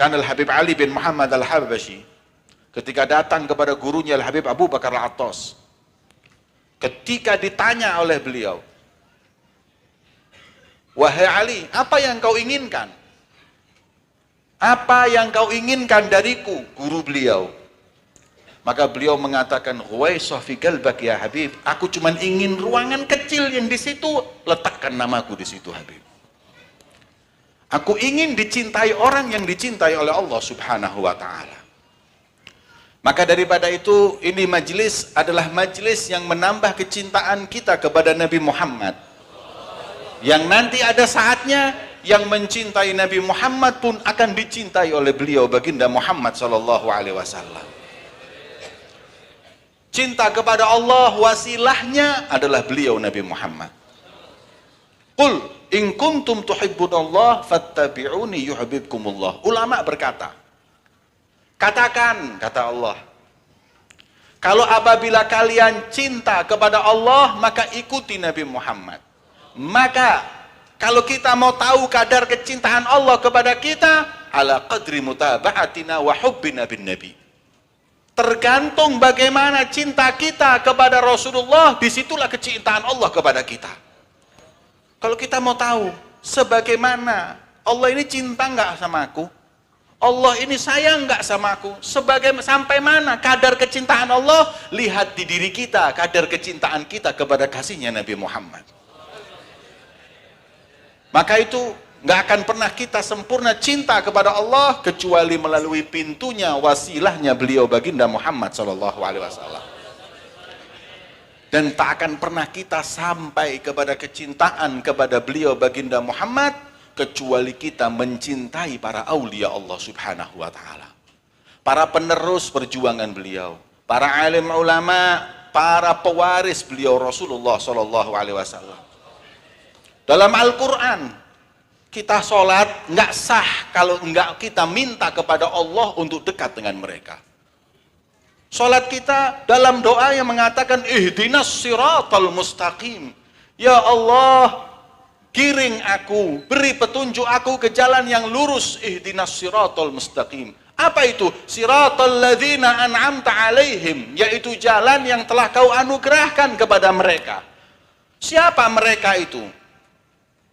Dan Al-Habib Ali bin Muhammad Al-Habashi ketika datang kepada gurunya Al-Habib Abu Bakar Al-Attas, ketika ditanya oleh beliau, "Wahai Ali, apa yang kau inginkan? Apa yang kau inginkan dariku?" Guru beliau. Maka beliau mengatakan, "Huwaisah fi qalbak ya Habib, aku cuma ingin ruangan kecil yang di situ, letakkan namaku di situ Habib. Aku ingin dicintai orang yang dicintai oleh Allah Subhanahu wa ta'ala." Maka daripada itu, ini majlis adalah majlis yang menambah kecintaan kita kepada Nabi Muhammad. Yang nanti ada saatnya yang mencintai Nabi Muhammad pun akan dicintai oleh beliau, baginda Muhammad sallallahu alaihi wasallam. Cinta kepada Allah wasilahnya adalah beliau Nabi Muhammad. Qul in kuntum tuhibbunallah fattabi'uni yuhibbukumullah. Ulama berkata, katakan, kata Allah, kalau apabila kalian cinta kepada Allah, maka ikuti Nabi Muhammad. Maka kalau kita mau tahu kadar kecintaan Allah kepada kita, ala qadri mutaba'atina wa hubbina bin Nabi. Tergantung bagaimana cinta kita kepada Rasulullah, disitulah kecintaan Allah kepada kita. Kalau kita mau tahu sebagaimana Allah ini cinta nggak sama aku, Allah ini sayang nggak sama aku, sampai mana kadar kecintaan Allah, lihat di diri kita kadar kecintaan kita kepada kasihnya Nabi Muhammad. Maka itu nggak akan pernah kita sempurna cinta kepada Allah kecuali melalui pintunya, wasilahnya beliau baginda Muhammad sallallahu alaihi wasallam. Dan tak akan pernah kita sampai kepada kecintaan kepada beliau baginda Muhammad kecuali kita mencintai para aulia Allah Subhanahu wa taala. Para penerus perjuangan beliau, para alim ulama, para pewaris beliau Rasulullah sallallahu alaihi wasallam. Dalam Al-Qur'an, kita sholat nggak sah kalau nggak kita minta kepada Allah untuk dekat dengan mereka. Sholat kita dalam doa yang mengatakan ihdinas siratal mustaqim. Ya Allah, giring aku, beri petunjuk aku ke jalan yang lurus. Ihdinas siratal mustaqim. Apa itu? Siratal ladzina an'amta alaihim, yaitu jalan yang telah kau anugerahkan kepada mereka. Siapa mereka itu?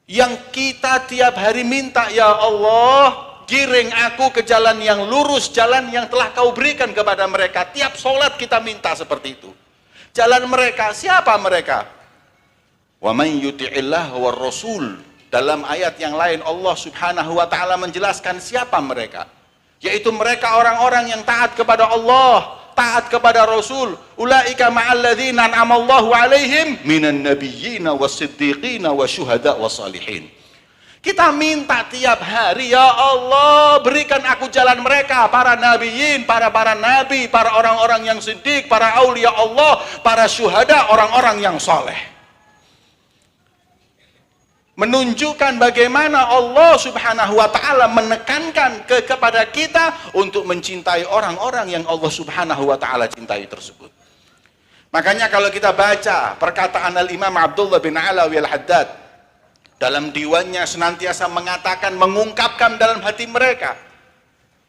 Yang kita tiap hari minta, ya Allah, giring aku ke jalan yang lurus, jalan yang telah kau berikan kepada mereka. Tiap sholat kita minta seperti itu. Jalan mereka, siapa mereka? Wa man yuti'illah war rasul. Dalam ayat yang lain Allah Subhanahu wa ta'ala menjelaskan siapa mereka, yaitu mereka orang-orang yang taat kepada Allah, taat kepada Rasul. Ulaika ma'alladzina an'amallahu alaihim minan nabiyyina wassiddiqina wasyuhada wassalihin. Kita minta tiap hari, ya Allah, berikan aku jalan mereka, para nabiyin, para nabi, para orang-orang yang siddiq, para aulia Allah, para syuhada, orang-orang yang soleh. Menunjukkan bagaimana Allah Subhanahu wa ta'ala menekankan kepada kita untuk mencintai orang-orang yang Allah Subhanahu wa ta'ala cintai tersebut. Makanya kalau kita baca perkataan Al-Imam Abdullah bin Alawi Al-Haddad, dalam diwannya senantiasa mengatakan, mengungkapkan dalam hati mereka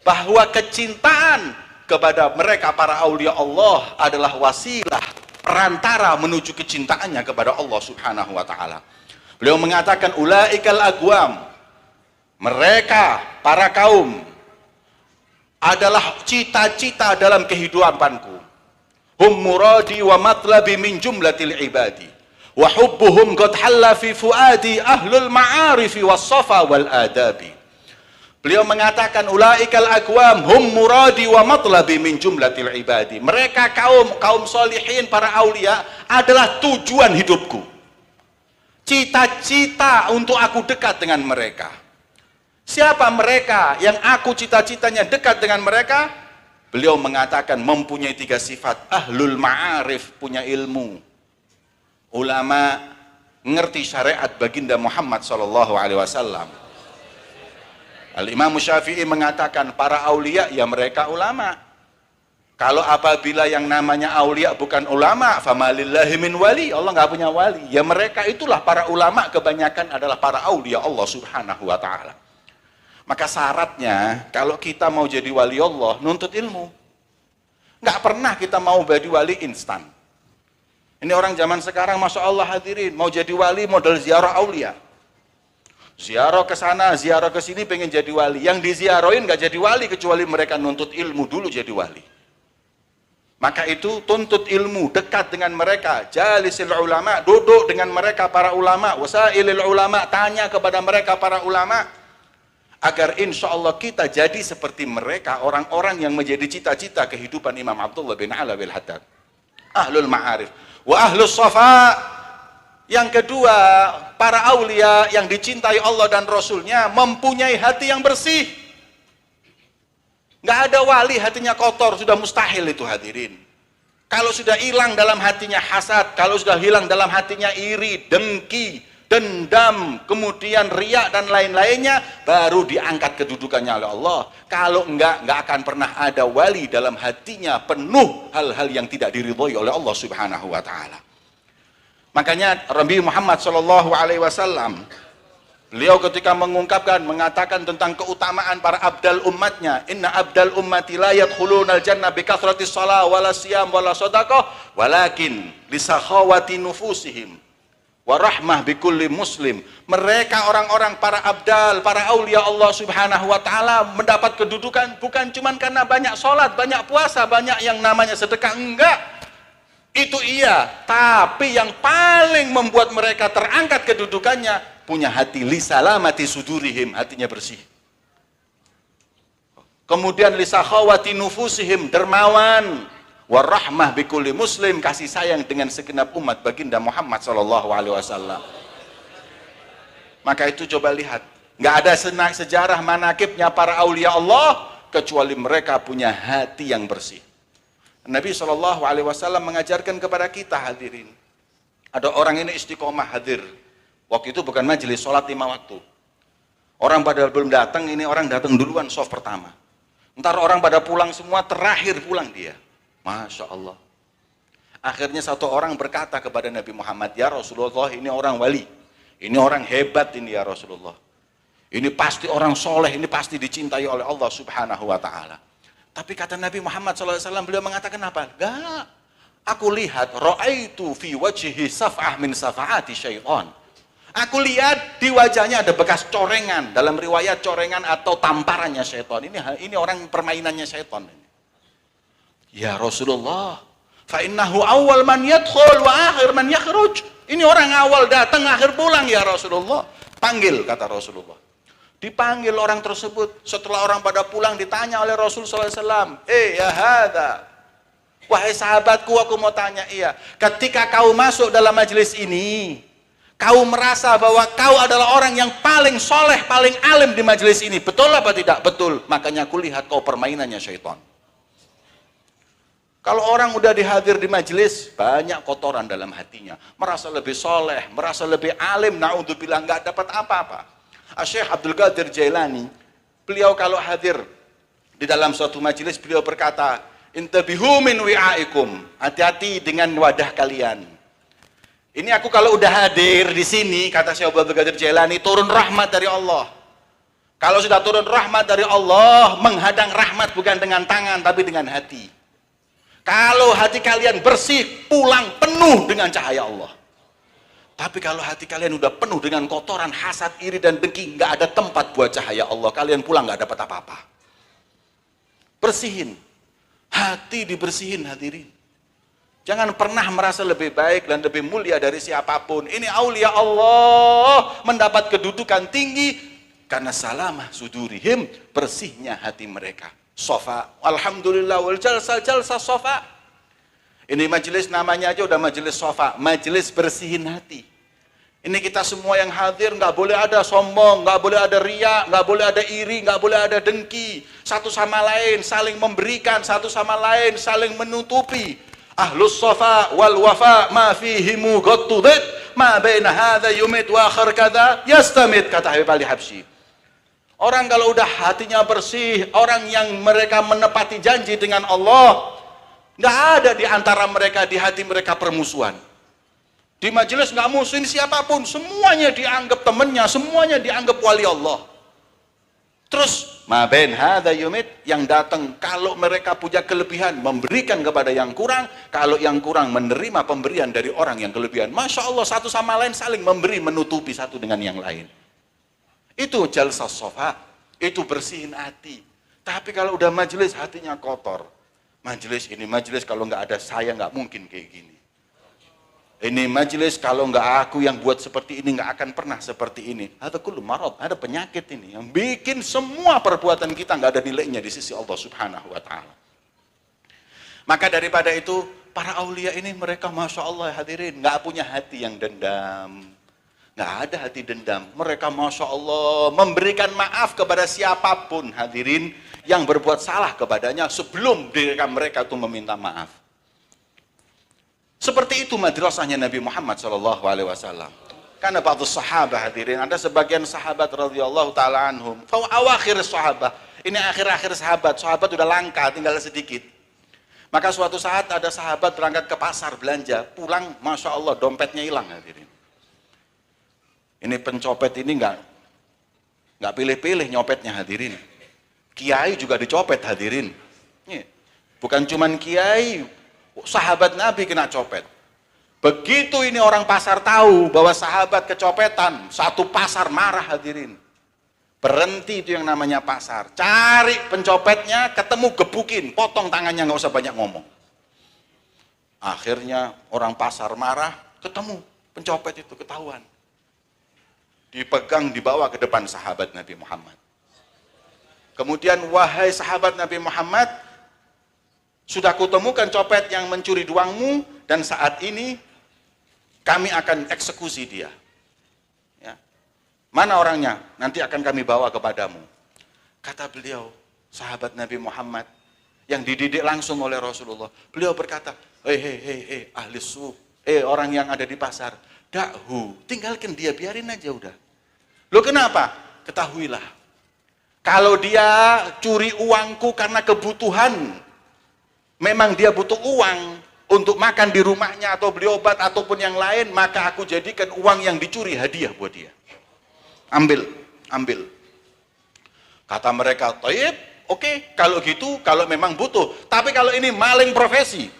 bahwa kecintaan kepada mereka para aulia Allah adalah wasilah, perantara menuju kecintaannya kepada Allah Subhanahu wa ta'ala. Beliau mengatakan, ulaikal agwam, mereka para kaum adalah cita-cita dalam kehidupanku. Hum muradi wa matlabi min jumlatil ibadi wa hubbuhum qad halla fi fuadi ahlul ma'arifi was safa wal adabi. Beliau mengatakan, ulaikal agwam hum muradi wa matlabi min jumlatil ibadi. Mereka kaum solihin, para aulia adalah tujuan hidupku, cita-cita untuk aku dekat dengan mereka. Siapa mereka yang aku cita-citanya dekat dengan mereka? Beliau mengatakan mempunyai 3 sifat. Ahlul ma'arif, punya ilmu, ulama, ngerti syariat baginda Muhammad sallallahu alaihi wasallam. Al-Imam Syafi'i mengatakan para aulia ya mereka ulama. Kalau apabila yang namanya aulia bukan ulama, famalillahi min wali, Allah nggak punya wali. Ya mereka itulah para ulama, kebanyakan adalah para aulia Allah Subhanahu wa ta'ala. Maka syaratnya, kalau kita mau jadi wali Allah, nuntut ilmu. Nggak pernah kita mau jadi wali instan. Ini orang zaman sekarang, Masya Allah hadirin, mau jadi wali model ziarah aulia. Ziarah ke sana, ziarah ke sini, pengen jadi wali. Yang diziarahin nggak jadi wali, kecuali mereka nuntut ilmu dulu jadi wali. Maka itu tuntut ilmu, dekat dengan mereka. Jalisil ulama, duduk dengan mereka para ulama. Wasailil ulama, tanya kepada mereka para ulama. Agar insya Allah kita jadi seperti mereka, orang-orang yang menjadi cita-cita kehidupan Imam Abdullah bin Alawi al-Haddad. Ahlul ma'arif. Wa ahlus safa. Yang kedua, para aulia yang dicintai Allah dan Rasulnya mempunyai hati yang bersih. Nggak ada wali hatinya kotor, sudah mustahil itu hadirin. Kalau sudah hilang dalam hatinya hasad, kalau sudah hilang dalam hatinya iri, dengki, dendam, kemudian riak dan lain-lainnya, baru diangkat kedudukannya oleh Allah. Kalau enggak akan pernah ada wali dalam hatinya penuh hal-hal yang tidak diridhoi oleh Allah Subhanahu wa taala. Makanya Nabi Muhammad sallallahu alaihi wasallam, beliau ketika mengatakan tentang keutamaan para abdal umatnya, inna abdal ummati la yadkhulunal jannah bi kathratis shalah wala siyam wala shadaqah walakin li sakhawati nufusihim warahmah bikulli muslim. Mereka orang-orang para abdal, para aulia Allah Subhanahu wa taala mendapat kedudukan bukan cuma karena banyak sholat, banyak puasa, banyak yang namanya sedekah, enggak. Itu iya, tapi yang paling membuat mereka terangkat kedudukannya, punya hati lisalamati sudurihim, hatinya bersih. Kemudian lisakhawati nufusihim, dermawan. Warahmah bikulli muslim, kasih sayang dengan segenap umat baginda Muhammad sallallahu alaihi wasallam. Maka itu coba lihat, nggak ada sejarah manakibnya para aulia Allah kecuali mereka punya hati yang bersih. Nabi sallallahu alaihi wasallam mengajarkan kepada kita hadirin, ada orang ini istiqomah hadir. Waktu itu bukan majelis sholat 5 waktu. Orang pada belum datang, ini orang datang duluan shaf pertama. Ntar orang pada pulang semua, terakhir pulang dia. Masya Allah. Akhirnya satu orang berkata kepada Nabi Muhammad, ya Rasulullah, ini orang wali, ini orang hebat ini ya Rasulullah, ini pasti orang soleh, ini pasti dicintai oleh Allah Subhanahu wa ta'ala. Tapi kata Nabi Muhammad SAW, beliau mengatakan apa? Enggak, aku lihat ra'aitu fi wajhihi saf'ah min safa'ati syaitan. Aku lihat di wajahnya ada bekas corengan, dalam riwayat corengan atau tamparannya syaitan. Ini orang permainannya syaitan. Ya Rasulullah, fa innahu awal man yadkhul wa akhir man yakhruj. Ini orang awal datang, akhir pulang ya Rasulullah. Panggil, kata Rasulullah. Dipanggil orang tersebut. Setelah orang pada pulang, ditanya oleh Rasul SAW, ya hadha, wahai sahabatku, aku mau tanya, iya, ketika kau masuk dalam majelis ini, kau merasa bahwa kau adalah orang yang paling soleh, paling alim di majelis ini, betul apa tidak? Betul. Makanya aku lihat kau permainannya syaitan. Kalau orang udah dihadir di majelis, banyak kotoran dalam hatinya, merasa lebih soleh, merasa lebih alim, na'udzubillah, nggak dapat apa-apa. Syekh Abdul Qadir Jailani, beliau kalau hadir di dalam suatu majelis, beliau berkata, intabihu min wi'aikum, hati-hati dengan wadah kalian. Ini aku kalau udah hadir di sini, kata Syekh Abdul Qadir Jailani, turun rahmat dari Allah. Kalau sudah turun rahmat dari Allah, menghadang rahmat bukan dengan tangan, tapi dengan hati. Kalau hati kalian bersih, pulang penuh dengan cahaya Allah. Tapi kalau hati kalian udah penuh dengan kotoran, hasad, iri, dan dengki, nggak ada tempat buat cahaya Allah. Kalian pulang nggak dapat apa-apa. Bersihin. Hati dibersihin hadirin. Jangan pernah merasa lebih baik dan lebih mulia dari siapapun. Ini aulia Allah mendapat kedudukan tinggi karena salamah sudurihim, bersihnya hati mereka. Sofa, alhamdulillah, wal jalsa sofa. Ini majelis namanya aja udah majelis sofa, majelis bersihin hati. Ini kita semua yang hadir nggak boleh ada sombong, nggak boleh ada riya, nggak boleh ada iri, nggak boleh ada dengki. Satu sama lain saling memberikan, satu sama lain saling menutupi. Ahlus sofa wal wafa ma fihimu ghattudit ma baina hadza yumit wa akhar kadza yastamit, kata Habib Ali Habsyi. Orang kalau udah hatinya bersih, orang yang mereka menepati janji dengan Allah, nggak ada di antara mereka, di hati mereka permusuhan. Di majelis nggak musuhin siapapun, semuanya dianggap temannya, semuanya dianggap wali Allah. Terus maben hadza yumit, yang datang kalau mereka punya kelebihan memberikan kepada yang kurang, kalau yang kurang menerima pemberian dari orang yang kelebihan. Masya Allah, satu sama lain saling memberi, menutupi satu dengan yang lain. Itu jalsah sofa, itu bersihin hati. Tapi kalau udah majelis hatinya kotor, majelis ini majelis kalau nggak ada saya nggak mungkin kayak gini. Ini majelis kalau nggak aku yang buat seperti ini nggak akan pernah seperti ini. Ada kullu marad, ada penyakit ini yang bikin semua perbuatan kita nggak ada nilainya di sisi Allah Subhanahu wa taala. Maka daripada itu para aulia ini mereka masya Allah hadirin nggak punya hati yang dendam, nggak ada hati dendam. Mereka masya Allah memberikan maaf kepada siapapun hadirin yang berbuat salah kepadanya sebelum mereka itu meminta maaf. Seperti itu madrasahnya Nabi Muhammad SAW. Karena ba'du sahabat hadirin, ada sebagian sahabat radhiyallahu ta'ala anhum, awakhir sahabat, ini akhir-akhir sahabat udah langka, tinggal sedikit. Maka suatu saat ada sahabat berangkat ke pasar belanja, pulang masya Allah dompetnya hilang hadirin. Ini pencopet ini nggak pilih-pilih nyopetnya hadirin. Kiai juga dicopet hadirin. Bukan cuman kiai, sahabat Nabi kena copet. Begitu ini orang pasar tahu bahwa sahabat kecopetan, satu pasar marah hadirin. Berhenti itu yang namanya pasar. Cari pencopetnya, ketemu gebukin, potong tangannya, nggak usah banyak ngomong. Akhirnya orang pasar marah, ketemu pencopet itu ketahuan. Dipegang, dibawa ke depan sahabat Nabi Muhammad. Kemudian, wahai sahabat Nabi Muhammad, sudah kutemukan copet yang mencuri uangmu, dan saat ini kami akan eksekusi dia. Ya. Mana orangnya? Nanti akan kami bawa kepadamu. Kata beliau, sahabat Nabi Muhammad, yang dididik langsung oleh Rasulullah. Beliau berkata, hei, ahli suq, orang yang ada di pasar, dakhu, tinggalkan dia, biarin aja udah. Loh kenapa? Ketahuilah, kalau dia curi uangku karena kebutuhan, memang dia butuh uang untuk makan di rumahnya atau beli obat ataupun yang lain, maka aku jadikan uang yang dicuri hadiah buat dia. Ambil. Kata mereka, taib, oke, kalau gitu, kalau memang butuh. Tapi kalau ini maling profesi,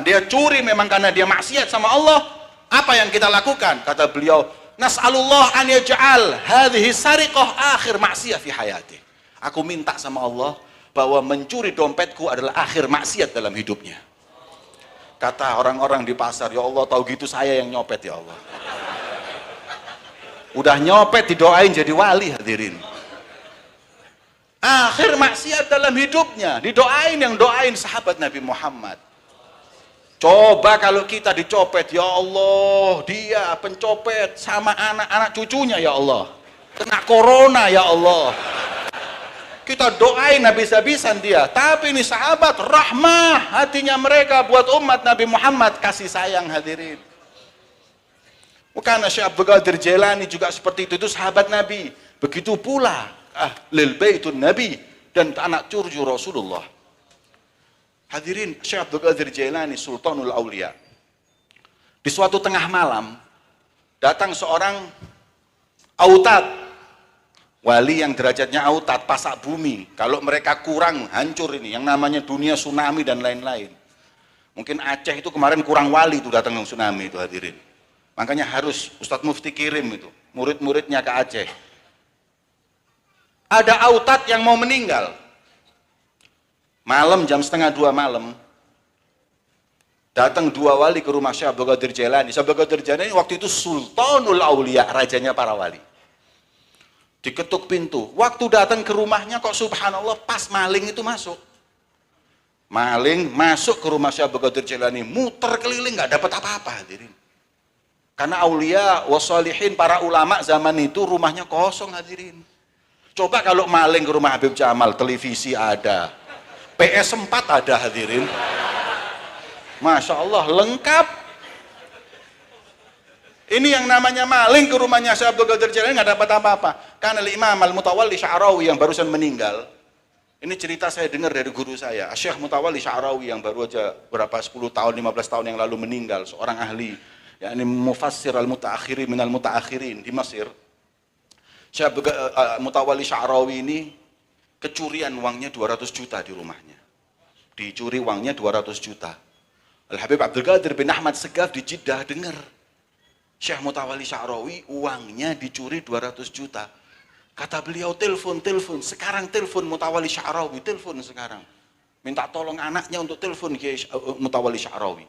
dia curi memang karena dia maksiat sama Allah, apa yang kita lakukan? Kata beliau, nas'alullah an yaj'al hadhihi sariqah akhir maksiyah fi hayati. Aku minta sama Allah bahwa mencuri dompetku adalah akhir maksiat dalam hidupnya. Kata orang-orang di pasar, ya Allah, tahu gitu saya yang nyopet ya Allah. Udah nyopet didoain jadi wali hadirin. Akhir maksiat dalam hidupnya, didoain, yang doain sahabat Nabi Muhammad. Coba kalau kita dicopet, ya Allah, dia pencopet sama anak-anak cucunya ya Allah, kena corona ya Allah. Kita doain habis-habisan dia. Tapi ini sahabat rahmah hatinya mereka buat umat Nabi Muhammad, kasih sayang hadirin. Bukan Syekh Abdul Qadir Jailani juga seperti itu sahabat Nabi. Begitu pula ahlul baitun Nabi dan anak cucu Rasulullah. Hadirin, Syekh Abdul Qadir Jailani Sultanul Aulia. Di suatu tengah malam datang seorang autad, wali yang derajatnya autad, pasak bumi. Kalau mereka kurang, hancur ini. Yang namanya dunia tsunami dan lain-lain. Mungkin Aceh itu kemarin kurang wali itu datang ke tsunami itu hadirin. Makanya harus Ustadz Mufti kirim itu, murid-muridnya ke Aceh. Ada autad yang mau meninggal. Malam jam 1:30 malam, datang dua wali ke rumah Syekh Abdul Qadir Jailani. Syekh Abdul Qadir Jailani waktu itu Sultanul Aulia, rajanya para wali. Diketuk pintu, waktu datang ke rumahnya kok subhanallah pas maling itu masuk. Maling masuk ke rumah Syekh Abdul Qadir Jailani, muter keliling nggak dapat apa-apa hadirin. Karena aulia wassalihin, para ulama zaman itu rumahnya kosong hadirin. Coba kalau maling ke rumah Habib Jamal, televisi ada, PS4 ada hadirin. Masya Allah lengkap. Ini yang namanya maling ke rumahnya Syekh Abdul Qadir Jailani nggak dapat apa-apa. Karena Imam Al-Mutawalli Sya'rawi yang barusan meninggal, ini cerita saya dengar dari guru saya, Syekh Mutawalli Sya'rawi yang baru aja berapa 10 tahun, 15 tahun yang lalu meninggal, seorang ahli, yakni mufassir al-mutaakhirin minal mutaakhirin di Mesir. Mutawalli Sya'rawi ini kecurian uangnya 200 juta di rumahnya. Dicuri uangnya 200 juta. Al-Habib Abdul Qadir bin Ahmad Segaf di Jeddah dengar Syekh Mutawalli Sya'rawi uangnya dicuri 200 juta. Kata beliau, telepon, sekarang telepon Mutawalli Sya'rawi, telepon sekarang. Minta tolong anaknya untuk telepon Mutawalli Sya'rawi.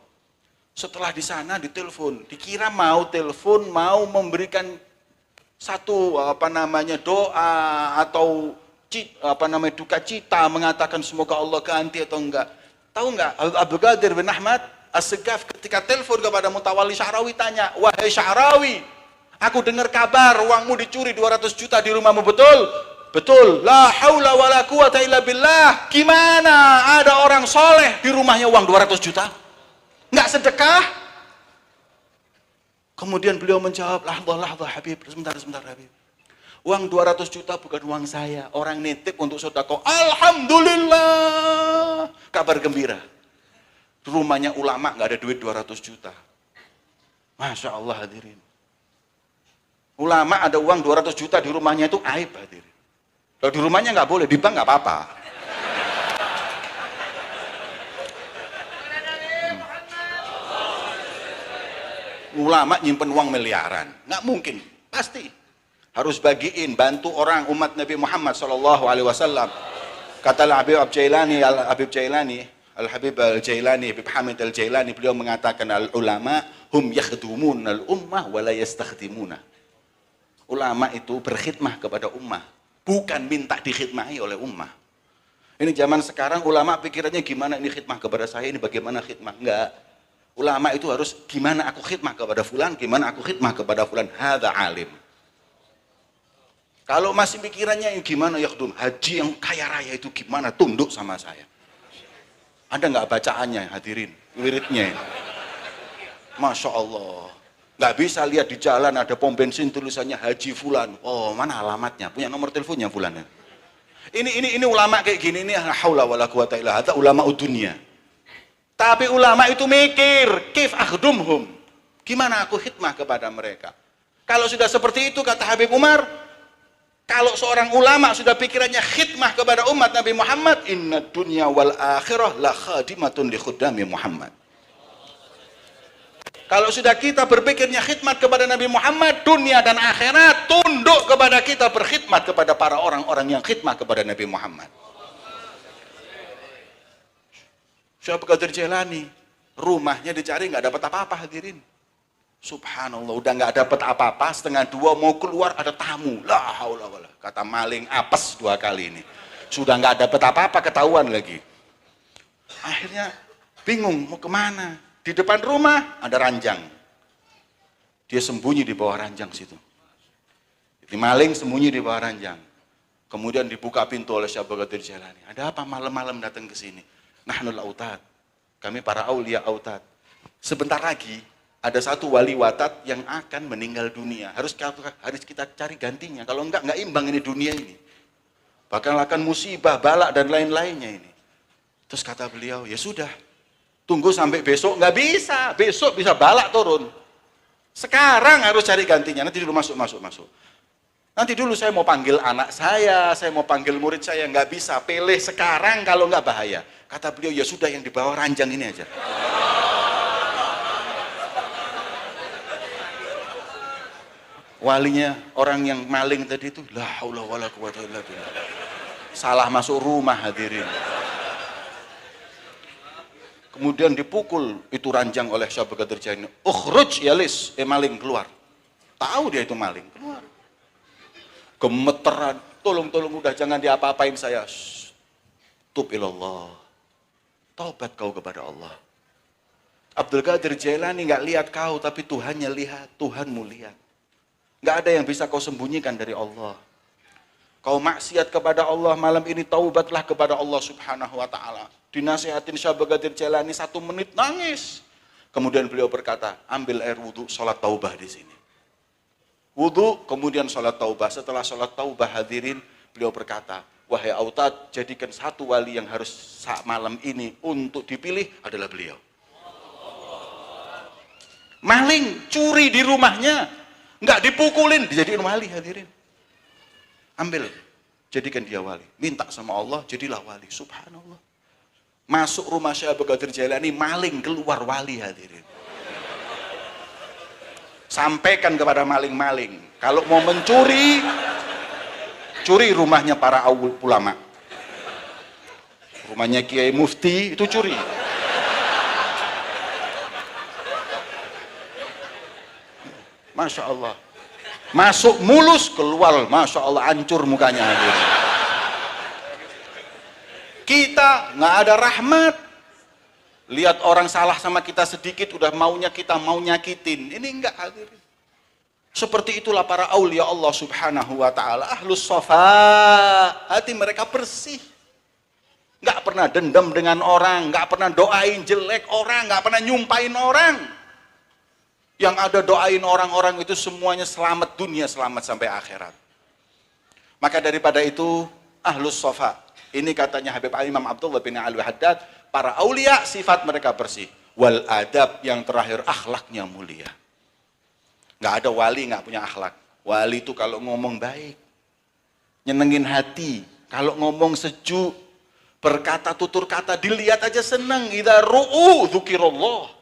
Setelah di sana ditelepon, dikira mau telepon, mau memberikan satu doa atau duka cita, mengatakan semoga Allah ganti atau enggak. Tahu enggak, Abdul Qadir bin Ahmad As-Segaf ketika telepon kepada Mutawalli Sya'rawi tanya, wahai Sya'rawi, aku dengar kabar uangmu dicuri 200 juta di rumahmu, betul? Betul. La haula wala quwata illa billah. Gimana ada orang soleh di rumahnya uang 200 juta? Enggak sedekah? Kemudian beliau menjawab, lahzah Habib, sebentar Habib. Uang 200 juta bukan uang saya, orang nitip untuk sedekah. Alhamdulillah. Kabar gembira. Rumahnya ulama nggak ada duit 200 juta. Masya Allah hadirin. Ulama ada uang 200 juta di rumahnya itu aib hadirin. Kalau di rumahnya nggak boleh, di bank nggak apa-apa. Ulama nyimpen uang miliaran, nggak mungkin, pasti harus bagiin, bantu orang umat Nabi Muhammad SAW. Kata Al-Habib Al-Jailani, Al-Habib Al-Jailani, Habib Hamid Al-Jailani, beliau mengatakan al-ulama hum yakhdumun al-ummah wa la yastakhdimuna. Ulama itu berkhidmah kepada ummah, bukan minta dikhidmahi oleh ummah. Ini zaman sekarang ulama pikirannya gimana ini khidmah kepada saya, ini bagaimana khidmah, enggak. Ulama itu harus gimana aku khidmah kepada fulan, gimana aku khidmah kepada fulan. Hadza alim. Kalau masih pikirannya gimana yakhdum, haji yang kaya raya itu gimana tunduk sama saya. Ada nggak bacaannya hadirin, wiridnya? Masya Allah. Nggak bisa lihat di jalan ada pom bensin tulisannya Haji Fulan. Oh, mana alamatnya? Punya nomor teleponnya Fulan. Ini ulama kayak gini, ini la haula wala quwata illa billah, ulama dunia. Tapi ulama itu mikir, kif akhdumhum. Gimana aku khidmah kepada mereka? Kalau sudah seperti itu, kata Habib Umar, kalau seorang ulama sudah pikirannya khidmah kepada umat Nabi Muhammad, inna dunya wal akhirah la khadimatun li khuddami Muhammad. Kalau sudah kita berpikirnya khidmat kepada Nabi Muhammad, dunia dan akhirat tunduk kepada kita berkhidmat kepada para orang-orang yang khidmah kepada Nabi Muhammad. Syekh Abdul Qadir Jailani, rumahnya dicari nggak dapat apa-apa hadirin. Subhanallah, udah nggak dapat apa-apa, 1:30 mau keluar ada tamu. La haula wala, kata maling apes 2 kali ini. Sudah nggak dapat apa-apa, ketahuan lagi. Akhirnya bingung mau kemana. Di depan rumah ada ranjang. Dia sembunyi di bawah ranjang situ. Jadi maling sembunyi di bawah ranjang. Kemudian dibuka pintu oleh Syekh Abdul Qadir Jailani. Ada apa malam-malam datang ke sini? Nahnul autad. Kami para aulia autad. Sebentar lagi ada satu wali watat yang akan meninggal dunia. Harus kita cari gantinya. Kalau enggak imbang ini dunia ini. Bahkan akan musibah, balak dan lain-lainnya ini. Terus kata beliau, ya sudah. Tunggu sampai besok, nggak bisa. Besok bisa balak turun. Sekarang harus cari gantinya. Nanti dulu masuk. Nanti dulu saya mau panggil anak saya mau panggil murid saya. Nggak bisa, pilih sekarang kalau nggak bahaya. Kata beliau, ya sudah yang di bawah ranjang ini aja. Walinya, orang yang maling tadi itu, la haula wala quwata illa billah. Salah masuk rumah hadirin. Kemudian dipukul itu ranjang oleh Syekh Abdul Qadir Jailani. Ukhruj ya lis, maling keluar. Tahu dia itu maling, keluar. Gemeteran, tolong udah jangan diapa-apain saya. Tub ilallah. Taubat kau kepada Allah. Abdul Qadir Jailani nggak lihat kau, tapi Tuhannya lihat, Tuhanmu lihat. Nggak ada yang bisa kau sembunyikan dari Allah. Kau maksiat kepada Allah malam ini, taubatlah kepada Allah Subhanahu wa taala. Dinasihatin Syekh Abdul Qadir Jailani 1 menit nangis. Kemudian beliau berkata, ambil air wudhu, sholat taubah di sini. Wudhu, kemudian sholat taubah. Setelah sholat taubah hadirin, beliau berkata, wahai autad, jadikan satu wali yang harus saat malam ini untuk dipilih adalah beliau. Maling, curi di rumahnya, nggak dipukulin, dijadiin wali hadirin. Ambil, jadikan dia wali. Minta sama Allah, jadilah wali. Subhanallah. Masuk rumah Syekh Abdul Qadir Jailani, maling, keluar wali, hadirin. Sampaikan kepada maling-maling, kalau mau mencuri, curi rumahnya para ulama. Rumahnya Kiai Mufti, itu curi. Masya Allah. Masuk mulus, keluar, Masya Allah, hancur mukanya. Kita nggak ada rahmat. Lihat orang salah sama kita sedikit, udah maunya kita mau nyakitin. Ini enggak, hadirin. Seperti itulah para aulia Allah subhanahu wa ta'ala. Ahlus safa, hati mereka bersih. Nggak pernah dendam dengan orang, nggak pernah doain jelek orang, nggak pernah nyumpain orang. Yang ada doain orang-orang itu semuanya selamat dunia, selamat sampai akhirat. Maka daripada itu, ahlus safa. Ini katanya Habib Imam Abdullah bin Alwi Haddad, para aulia sifat mereka bersih. Wal adab, yang terakhir akhlaknya mulia. Nggak ada wali nggak punya akhlak. Wali itu kalau ngomong baik, nyenengin hati, kalau ngomong sejuk, berkata tutur kata, dilihat aja seneng. Idza ru'u dzukirallah.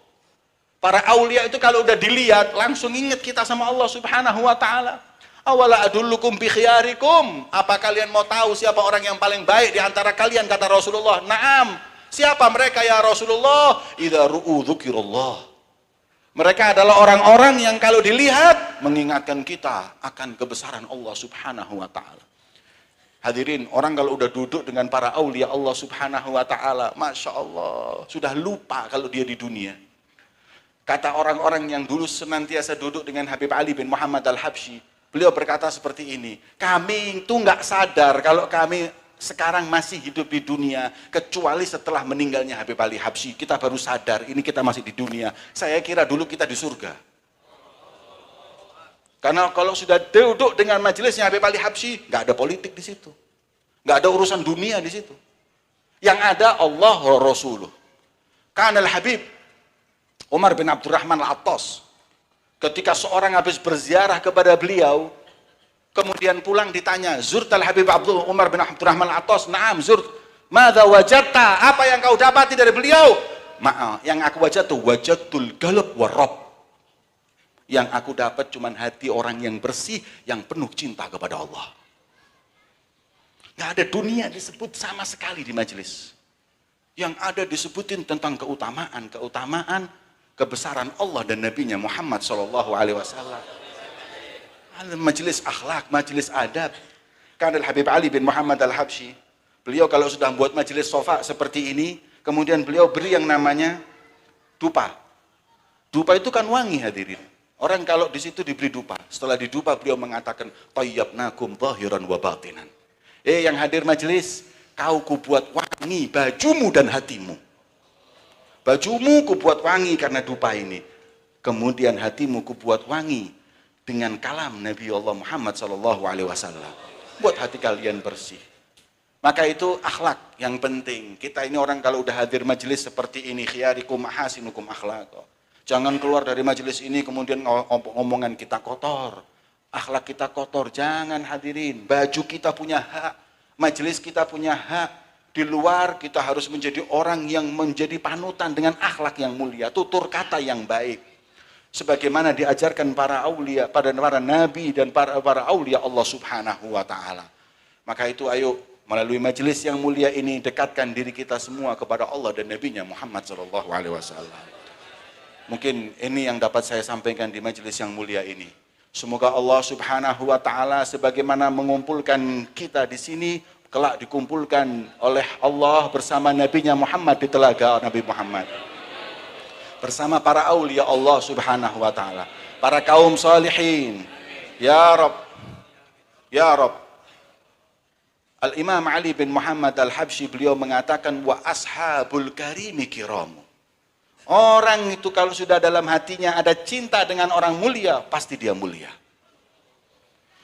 Para aulia itu kalau udah dilihat, langsung ingat kita sama Allah subhanahu wa ta'ala. Awala adullukum bi khiyarikum. Apa kalian mau tahu siapa orang yang paling baik di antara kalian, kata Rasulullah. Naam. Siapa mereka ya Rasulullah? Idza ru'u dzukirallah. Mereka adalah orang-orang yang kalau dilihat, mengingatkan kita akan kebesaran Allah subhanahu wa ta'ala. Hadirin, orang kalau udah duduk dengan para aulia Allah subhanahu wa ta'ala, Masya Allah, sudah lupa kalau dia di dunia. Kata orang-orang yang dulu senantiasa duduk dengan Habib Ali bin Muhammad Al-Habsyi, beliau berkata seperti ini, kami itu nggak sadar kalau kami sekarang masih hidup di dunia, kecuali setelah meninggalnya Habib Ali Habsyi, kita baru sadar, ini kita masih di dunia. Saya kira dulu kita di surga. Karena kalau sudah duduk dengan majelisnya Habib Ali Habsyi, nggak ada politik di situ. Nggak ada urusan dunia di situ. Yang ada Allah wa Rasuluh. Karena Al-Habib Umar bin Abdurrahman Al-Attas, ketika seorang habis berziarah kepada beliau, kemudian pulang ditanya, Zurtal Habib Abdul Umar bin Abdurrahman Al-Attas, naam zurt, madza wajadta, apa yang kau dapati dari beliau? Maaf, yang aku wajadtul galab warab. Yang aku dapat cuman hati orang yang bersih, yang penuh cinta kepada Allah. Nggak ada dunia disebut sama sekali di majelis. Yang ada disebutin tentang keutamaan, kebesaran Allah dan Nabi-Nya Muhammad SAW. Majelis akhlak, majelis adab. Karena Habib Ali bin Muhammad Al-Habsyi, beliau kalau sudah membuat majelis sofa seperti ini, kemudian beliau beri yang namanya dupa. Dupa itu kan wangi, hadirin. Orang kalau di situ diberi dupa, setelah didupa beliau mengatakan, tayyabnakum zahiran wa batinan. Yang hadir majelis, kau kubuat wangi bajumu dan hatimu. Bajumu kubuat wangi karena dupa ini. Kemudian hatimu kubuat wangi dengan kalam Nabi Allah Muhammad SAW. Buat hati kalian bersih. Maka itu akhlak yang penting. Kita ini orang kalau udah hadir majelis seperti ini, khiyarikum ahasinukum akhlaq. Jangan keluar dari majelis ini kemudian omongan kita kotor. Akhlak kita kotor, jangan hadirin. Baju kita punya hak, majelis kita punya hak. Di luar kita harus menjadi orang yang menjadi panutan dengan akhlak yang mulia, tutur kata yang baik. Sebagaimana diajarkan para aulia, para nabi dan para aulia Allah subhanahu wa ta'ala. Maka itu ayo melalui majelis yang mulia ini dekatkan diri kita semua kepada Allah dan Nabi-Nya Muhammad SAW. Mungkin ini yang dapat saya sampaikan di majelis yang mulia ini. Semoga Allah subhanahu wa ta'ala sebagaimana mengumpulkan kita di sini, kelak dikumpulkan oleh Allah bersama Nabi-Nya Muhammad di telaga Nabi Muhammad. Bersama para aulia Allah subhanahu wa ta'ala. Para kaum salihin. Ya Rabb. Ya Rabb. Al-Imam Ali bin Muhammad Al-Habsyi beliau mengatakan, wa ashabul karimi kiramu. Orang itu kalau sudah dalam hatinya ada cinta dengan orang mulia, pasti dia mulia.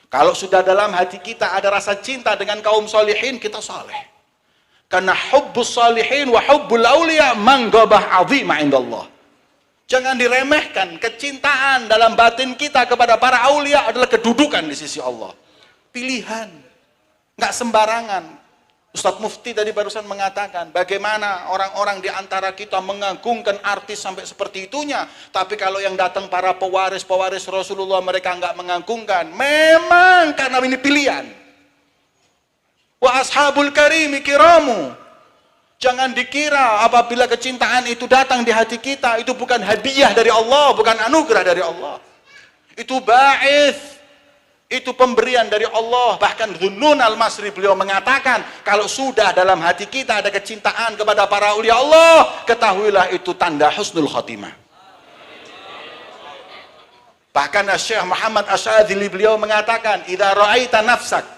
Kalau sudah dalam hati kita ada rasa cinta dengan kaum salihin, kita saleh. Karena hubbus salihin wa hubbul awliya manggabah azimah indallah. Jangan diremehkan, kecintaan dalam batin kita kepada para aulia adalah kedudukan di sisi Allah. Pilihan. Nggak sembarangan. Ustadz Mufti tadi barusan mengatakan bagaimana orang-orang di antara kita mengagungkan artis sampai seperti itunya, tapi kalau yang datang para pewaris Rasulullah mereka nggak mengagungkan. Memang karena ini pilihan. Wa ashabul karimi kiramu. Jangan dikira apabila kecintaan itu datang di hati kita, itu bukan hadiah dari Allah, bukan anugerah dari Allah. Itu ba'ith. Itu pemberian dari Allah. Bahkan Dhunnun al-Masri beliau mengatakan, kalau sudah dalam hati kita ada kecintaan kepada para ulia Allah, ketahuilah itu tanda husnul khatimah. Bahkan Syekh Muhammad Asyadzili beliau mengatakan, idza ra'aita nafsak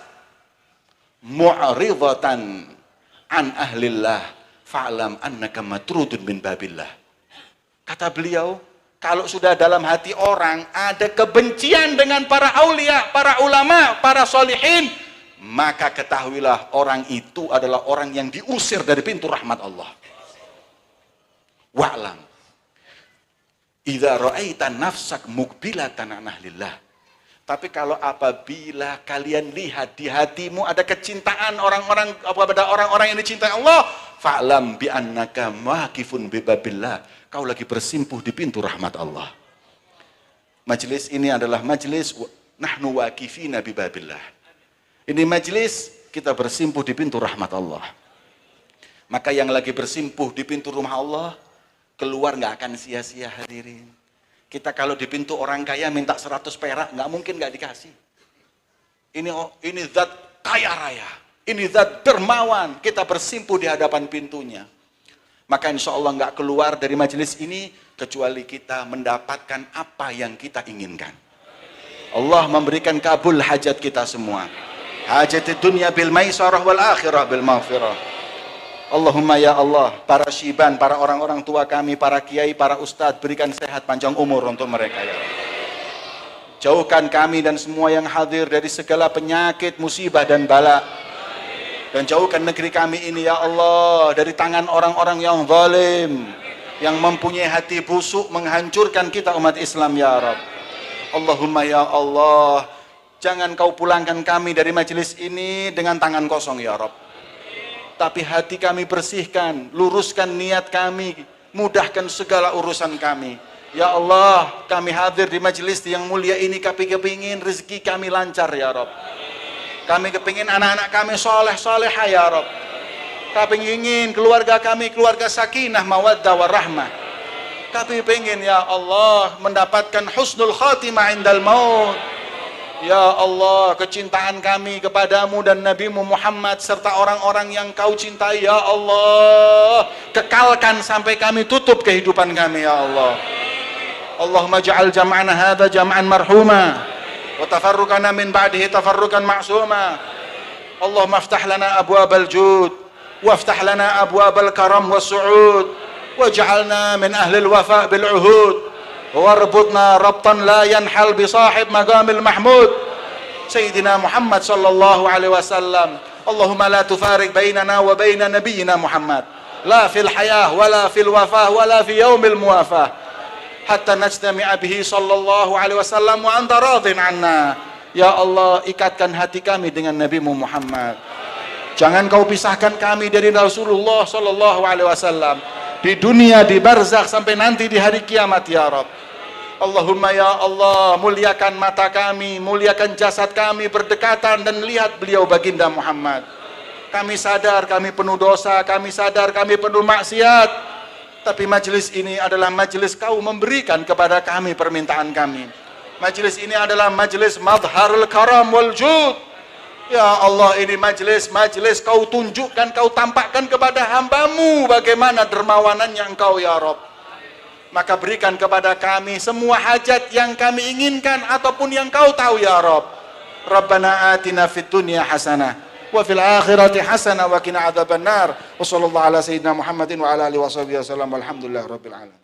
mu'ridatan an ahlillah fa'lam annaka matrudun min babillah. Kata beliau, kalau sudah dalam hati orang ada kebencian dengan para aulia, para ulama, para solihin, maka ketahuilah orang itu adalah orang yang diusir dari pintu rahmat Allah. Wa'lam idza ra'aita nafsak muqbilatan an ahlillah. Tapi kalau apabila kalian lihat di hatimu ada kecintaan orang-orang kepada orang-orang yang dicintai Allah, fa'lam bi annaka maqifun bi babillah. Kau lagi bersimpuh di pintu rahmat Allah. Majelis ini adalah majelis nahnu waqifina bi babillah. Ini majelis kita bersimpuh di pintu rahmat Allah. Maka yang lagi bersimpuh di pintu rumah Allah, keluar nggak akan sia-sia hadirin. Kita kalau di pintu orang kaya minta 100 perak, nggak mungkin nggak dikasih. Ini zat kaya raya, ini zat dermawan, kita bersimpuh di hadapan pintunya. Maka insya Allah nggak keluar dari majelis ini kecuali kita mendapatkan apa yang kita inginkan. Allah memberikan kabul hajat kita semua. Hajat dunia bil maisarah wal akhirah bil maghfirah. Allahumma ya Allah, para syiban, para orang-orang tua kami, para kiai, para ustadz, berikan sehat panjang umur untuk mereka ya. Jauhkan kami dan semua yang hadir dari segala penyakit, musibah dan bala. Dan jauhkan negeri kami ini ya Allah dari tangan orang-orang yang zalim, yang mempunyai hati busuk menghancurkan kita umat Islam ya Rabb. Allahumma ya Allah, jangan kau pulangkan kami dari majelis ini dengan tangan kosong ya Rabb. Tapi hati kami bersihkan, luruskan niat kami, mudahkan segala urusan kami. Ya Allah, kami hadir di majelis yang mulia ini, kami kepingin rezeki kami lancar ya Rabb. Kami kepingin anak-anak kami soleh-solehah ya Rabb. Kami ingin keluarga kami keluarga sakinah, mawaddah, warahmah. Kami ingin ya Allah mendapatkan husnul khatimah indal maut. Ya Allah, kecintaan kami kepadamu dan Nabimu Muhammad serta orang-orang yang kau cintai ya Allah, kekalkan sampai kami tutup kehidupan kami ya Allah. Allahumma ja'al jam'ana hadha jam'an marhuma wa tafarruqana min ba'dihi tafarruqan ma'suma. Allahumma aftah lana abwabal jud waftah lana abwabal karam was-su'ud waj'alna min ahli al-wafa' bil 'uhud warbutna rabtan la yanhal bi sahib maqamil mahmud Sayyidina Muhammad sallallahu alaihi wasallam. Allahumma la tufarik bainana wa baina nabiyyina Muhammad la fil hayah wala fil wafah wala fi yaumil muwafah hatta najtami'a bihi sallallahu alaihi wasallam wa anta radin anna. Ya Allah, ikatkan hati kami dengan Nabimu Muhammad. Jangan kau pisahkan kami dari Rasulullah sallallahu alaihi wasallam di dunia, di barzakh, sampai nanti di hari kiamat ya Rabb. Allahumma ya Allah, muliakan mata kami, muliakan jasad kami berdekatan dan lihat beliau baginda Muhammad. Kami sadar kami penuh dosa, kami sadar kami penuh maksiat, tapi majelis ini adalah majelis kau memberikan kepada kami permintaan kami. Majelis ini adalah majelis madharul karam wal jud. Ya Allah, ini majelis kau tunjukkan, kau tampakkan kepada hambamu bagaimana dermawanannya engkau ya Rabb. Maka berikan kepada kami semua hajat yang kami inginkan ataupun yang kau tahu ya Rabb. Rabbana atina fid dunya hasanah wa fil akhirati hasanah wa qina adzabannar. Wassallallahu ala sayyidina Muhammadin wa ala alihi washabihi wasallam walhamdulillahi rabbil alamin.